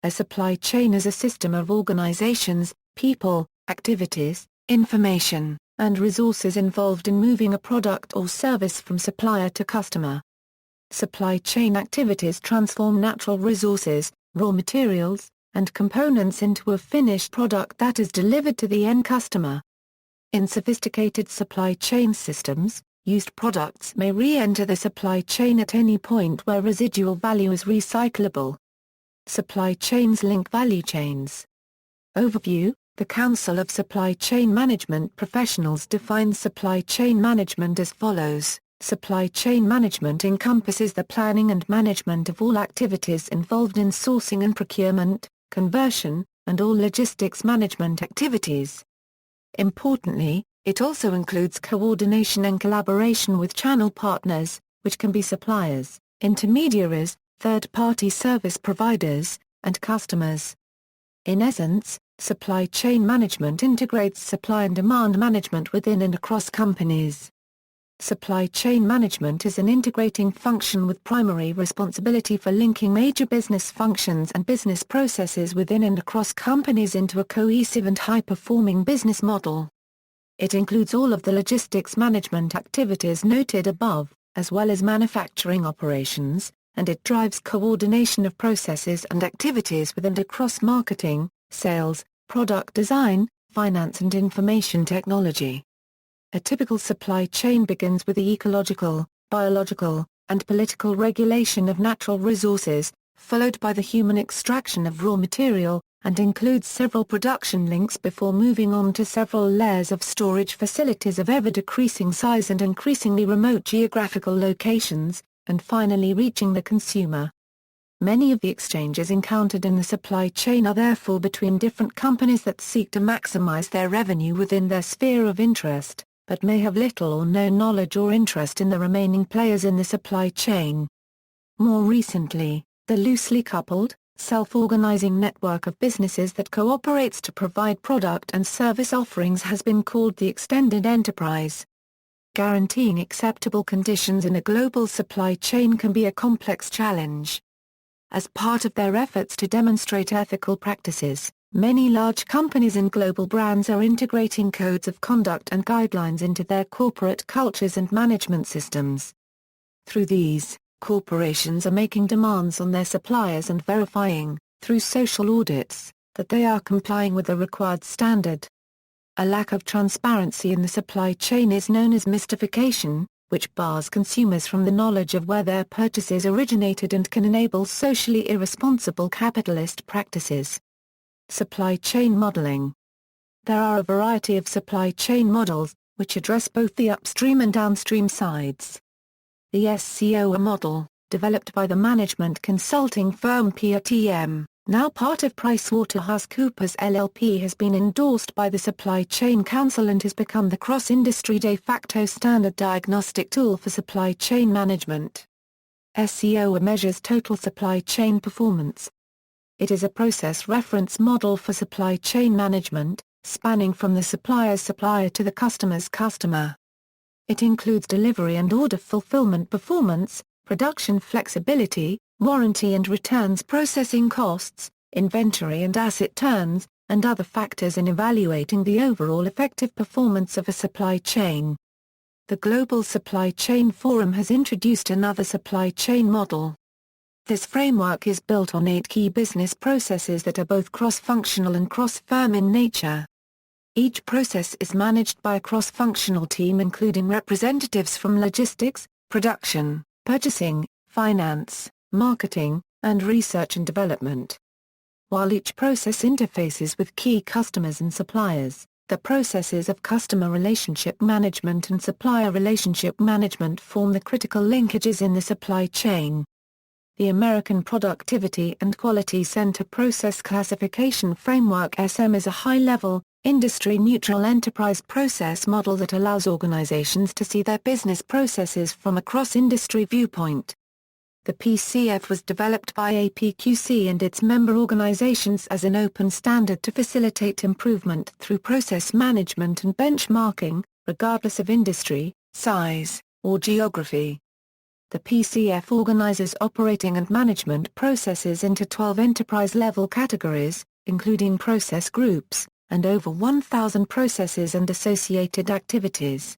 A supply chain is a system of organizations, people, activities, information, and resources involved in moving a product or service from supplier to customer. Supply chain activities transform natural resources, raw materials, and components into a finished product that is delivered to the end customer. In sophisticated supply chain systems, used products may re-enter the supply chain at any point where residual value is recyclable. Supply chains link value chains. Overview: The Council of Supply Chain Management Professionals defines supply chain management as follows. Supply chain management encompasses the planning and management of all activities involved in sourcing and procurement, conversion, and all logistics management activities. Importantly, it also includes coordination and collaboration with channel partners, which can be suppliers, intermediaries, third-party service providers, and customers. In essence, supply chain management integrates supply and demand management within and across companies. Supply chain management is an integrating function with primary responsibility for linking major business functions and business processes within and across companies into a cohesive and high-performing business model. It includes all of the logistics management activities noted above, as well as manufacturing operations, and it drives coordination of processes and activities within and across marketing, sales, product design, finance and information technology. A typical supply chain begins with the ecological, biological, and political regulation of natural resources, followed by the human extraction of raw material, and includes several production links before moving on to several layers of storage facilities of ever-decreasing size and increasingly remote geographical locations, and finally reaching the consumer. Many of the exchanges encountered in the supply chain are therefore between different companies that seek to maximize their revenue within their sphere of interest, but may have little or no knowledge or interest in the remaining players in the supply chain. More recently, the loosely coupled, self-organizing network of businesses that cooperates to provide product and service offerings has been called the extended enterprise. Guaranteeing acceptable conditions in a global supply chain can be a complex challenge. As part of their efforts to demonstrate ethical practices, many large companies and global brands are integrating codes of conduct and guidelines into their corporate cultures and management systems. Through these, corporations are making demands on their suppliers and verifying, through social audits, that they are complying with the required standard. A lack of transparency in the supply chain is known as mystification, which bars consumers from the knowledge of where their purchases originated and can enable socially irresponsible capitalist practices. Supply chain modeling. There are a variety of supply chain models, which address both the upstream and downstream sides. The SCOA model, developed by the management consulting firm PRTM, now part of PricewaterhouseCoopers LLP, has been endorsed by the Supply Chain Council and has become the cross-industry de facto standard diagnostic tool for supply chain management. SCOA measures total supply chain performance. It is a process reference model for supply chain management, spanning from the supplier's supplier to the customer's customer. It includes delivery and order fulfillment performance, production flexibility, warranty and returns processing costs, inventory and asset turns, and other factors in evaluating the overall effective performance of a supply chain. The Global Supply Chain Forum has introduced another supply chain model. This framework is built on 8 key business processes that are both cross-functional and cross-firm in nature. Each process is managed by a cross-functional team including representatives from logistics, production, purchasing, finance, marketing, and research and development. While each process interfaces with key customers and suppliers, the processes of customer relationship management and supplier relationship management form the critical linkages in the supply chain. The American Productivity and Quality Center Process Classification Framework (SM) is a high-level, industry-neutral enterprise process model that allows organizations to see their business processes from a cross-industry viewpoint. The PCF was developed by APQC and its member organizations as an open standard to facilitate improvement through process management and benchmarking, regardless of industry, size, or geography. The PCF organizes operating and management processes into 12 enterprise-level categories, including process groups, and over 1,000 processes and associated activities.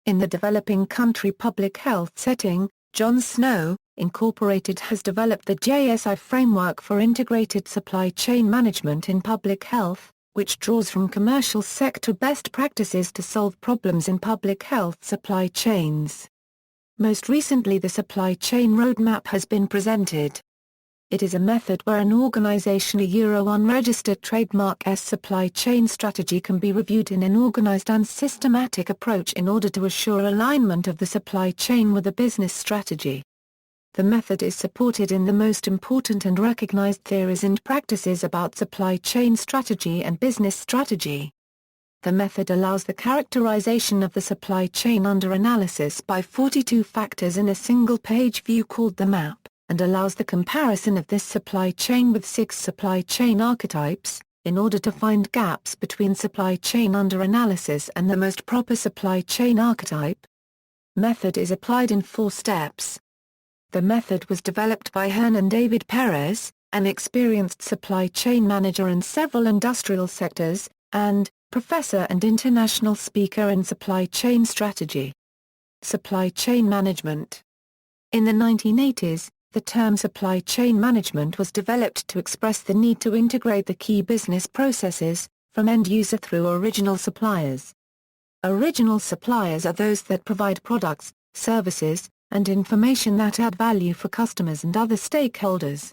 In the developing country public health setting, John Snow, Incorporated has developed the JSI framework for integrated supply chain management in public health, which draws from commercial sector best practices to solve problems in public health supply chains. Most recently, the supply chain roadmap has been presented. It is a method where an organization unregistered trademark's supply chain strategy can be reviewed in an organized and systematic approach in order to assure alignment of the supply chain with the business strategy. The method is supported in the most important and recognized theories and practices about supply chain strategy and business strategy. The method allows the characterization of the supply chain under analysis by 42 factors in a single-page view called the map, and allows the comparison of this supply chain with 6 supply chain archetypes, in order to find gaps between supply chain under analysis and the most proper supply chain archetype. Method is applied in 4 steps. The method was developed by Hernan David Perez, an experienced supply chain manager in several industrial sectors, and professor and international speaker in supply chain strategy. Supply chain management. In the 1980s, the term supply chain management was developed to express the need to integrate the key business processes, from end user through original suppliers. Original suppliers are those that provide products, services, and information that add value for customers and other stakeholders.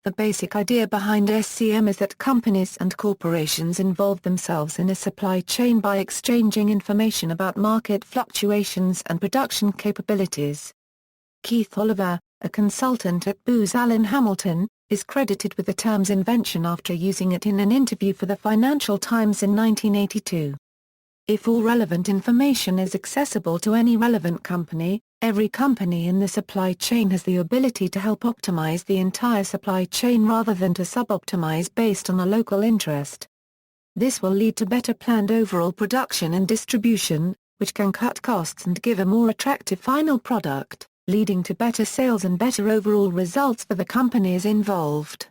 The basic idea behind SCM is that companies and corporations involve themselves in a supply chain by exchanging information about market fluctuations and production capabilities. Keith Oliver, a consultant at Booz Allen Hamilton, is credited with the term's invention after using it in an interview for the Financial Times in 1982. If all relevant information is accessible to any relevant company, every company in the supply chain has the ability to help optimize the entire supply chain rather than to sub-optimize based on a local interest. This will lead to better planned overall production and distribution, which can cut costs and give a more attractive final product, leading to better sales and better overall results for the companies involved.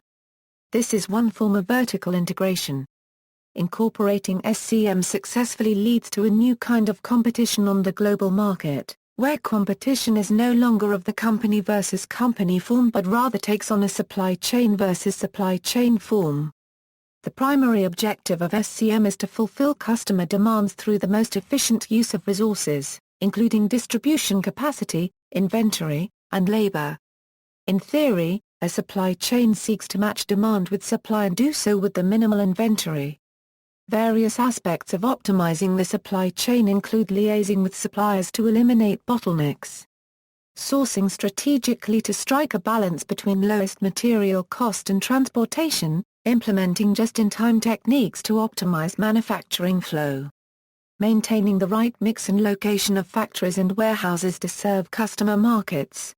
This is one form of vertical integration. Incorporating SCM successfully leads to a new kind of competition on the global market, where competition is no longer of the company versus company form but rather takes on a supply chain versus supply chain form. The primary objective of SCM is to fulfill customer demands through the most efficient use of resources, including distribution capacity, inventory, and labor. In theory, a supply chain seeks to match demand with supply and do so with the minimal inventory. Various aspects of optimizing the supply chain include liaising with suppliers to eliminate bottlenecks, sourcing strategically to strike a balance between lowest material cost and transportation, implementing just-in-time techniques to optimize manufacturing flow, maintaining the right mix and location of factories and warehouses to serve customer markets,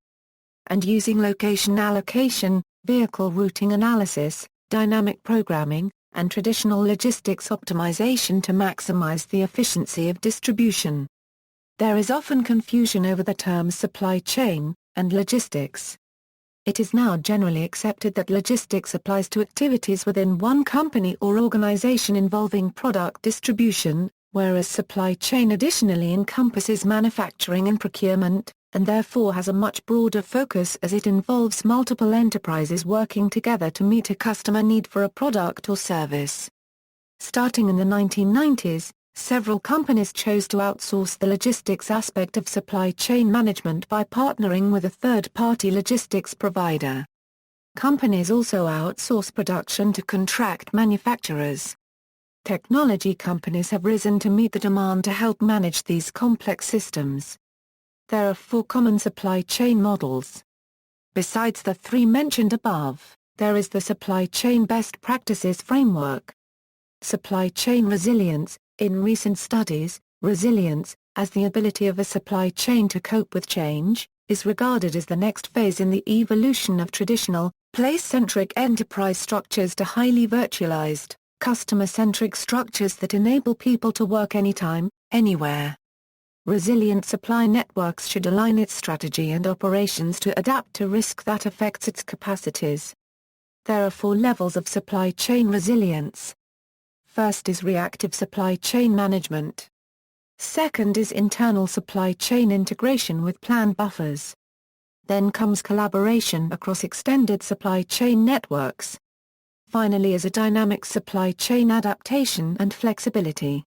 and using location allocation, vehicle routing analysis, dynamic programming, and traditional logistics optimization to maximize the efficiency of distribution. There is often confusion over the terms supply chain and logistics. It is now generally accepted that logistics applies to activities within one company or organization involving product distribution, whereas supply chain additionally encompasses manufacturing and procurement, and therefore has a much broader focus as it involves multiple enterprises working together to meet a customer need for a product or service. Starting in the 1990s, several companies chose to outsource the logistics aspect of supply chain management by partnering with a third-party logistics provider. Companies also outsource production to contract manufacturers. Technology companies have risen to meet the demand to help manage these complex systems. There are 4 common supply chain models. Besides the 3 mentioned above, there is the Supply Chain Best Practices Framework. Supply chain resilience. In recent studies, resilience, as the ability of a supply chain to cope with change, is regarded as the next phase in the evolution of traditional, place-centric enterprise structures to highly virtualized, customer-centric structures that enable people to work anytime, anywhere. Resilient supply networks should align its strategy and operations to adapt to risk that affects its capacities. There are 4 levels of supply chain resilience. First is reactive supply chain management. Second is internal supply chain integration with planned buffers. Then comes collaboration across extended supply chain networks. Finally is a dynamic supply chain adaptation and flexibility.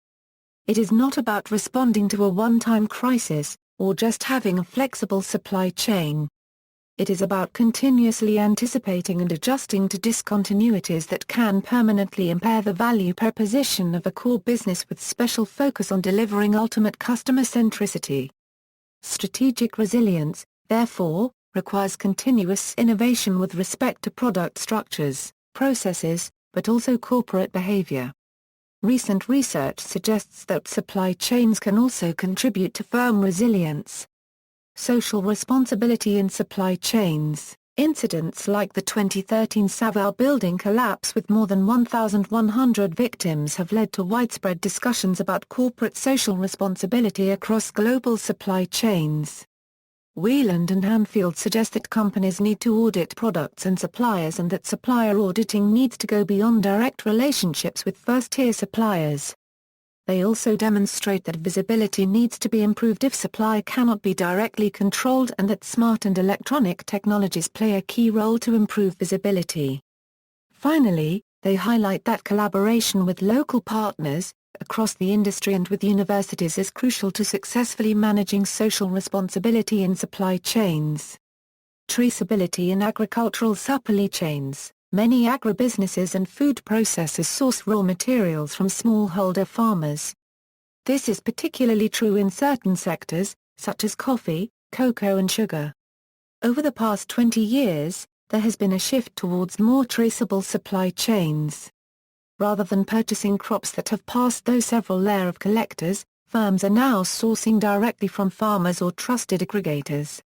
It is not about responding to a one-time crisis, or just having a flexible supply chain. It is about continuously anticipating and adjusting to discontinuities that can permanently impair the value proposition of a core business with special focus on delivering ultimate customer centricity. Strategic resilience, therefore, requires continuous innovation with respect to product structures, processes, but also corporate behavior. Recent research suggests that supply chains can also contribute to firm resilience. Social responsibility in supply chains. Incidents like the 2013 Savile building collapse with more than 1,100 victims have led to widespread discussions about corporate social responsibility across global supply chains. Wieland and Hanfield suggest that companies need to audit products and suppliers and that supplier auditing needs to go beyond direct relationships with first-tier suppliers. They also demonstrate that visibility needs to be improved if supply cannot be directly controlled and that smart and electronic technologies play a key role to improve visibility. Finally, they highlight that collaboration with local partners, across the industry and with universities is crucial to successfully managing social responsibility in supply chains. Traceability in agricultural supply chains. Many agribusinesses and food processors source raw materials from smallholder farmers. This is particularly true in certain sectors, such as coffee, cocoa and sugar. Over the past 20 years, there has been a shift towards more traceable supply chains. Rather than purchasing crops that have passed through several layers of collectors, firms are now sourcing directly from farmers or trusted aggregators.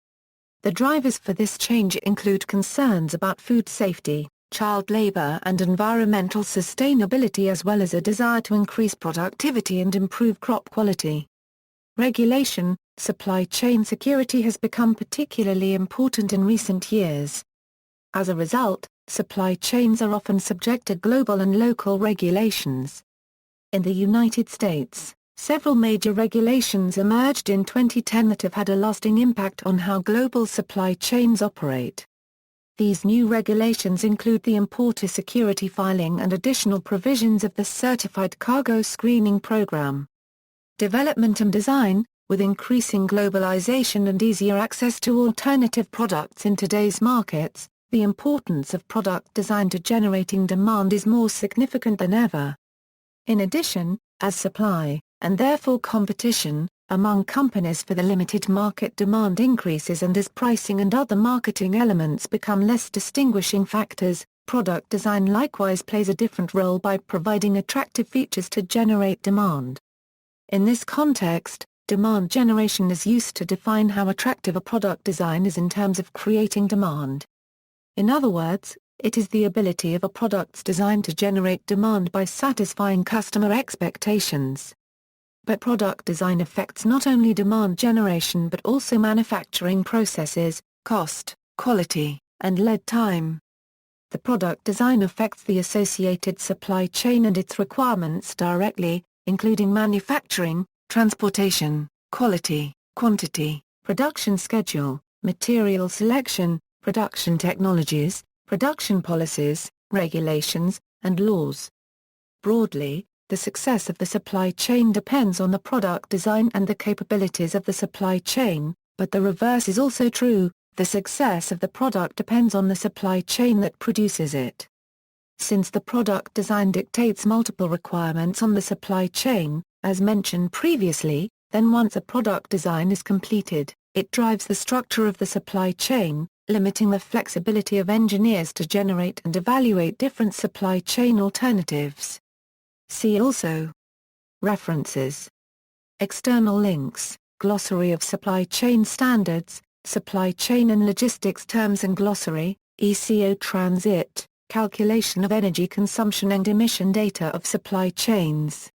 The drivers for this change include concerns about food safety, child labor and environmental sustainability as well as a desire to increase productivity and improve crop quality. Regulation. Supply chain security has become particularly important in recent years. As a result, supply chains are often subject to global and local regulations. In the United States, several major regulations emerged in 2010 that have had a lasting impact on how global supply chains operate. These new regulations include the Importer Security Filing and additional provisions of the Certified Cargo Screening Program. Development and design. With increasing globalization and easier access to alternative products in today's markets, the importance of product design to generating demand is more significant than ever. In addition, as supply, and therefore competition, among companies for the limited market demand increases and as pricing and other marketing elements become less distinguishing factors, product design likewise plays a different role by providing attractive features to generate demand. In this context, demand generation is used to define how attractive a product design is in terms of creating demand. In other words, it is the ability of a product's design to generate demand by satisfying customer expectations. But product design affects not only demand generation but also manufacturing processes, cost, quality, and lead time. The product design affects the associated supply chain and its requirements directly, including manufacturing, transportation, quality, quantity, production schedule, material selection, production technologies, production policies, regulations, and laws. Broadly, the success of the supply chain depends on the product design and the capabilities of the supply chain, but the reverse is also true, the success of the product depends on the supply chain that produces it. Since the product design dictates multiple requirements on the supply chain, as mentioned previously, then once a product design is completed, it drives the structure of the supply chain, limiting the flexibility of engineers to generate and evaluate different supply chain alternatives. See also. References. External links, Glossary of Supply Chain Standards, Supply Chain and Logistics Terms and Glossary, ECO Transit, Calculation of Energy Consumption and Emission Data of Supply Chains.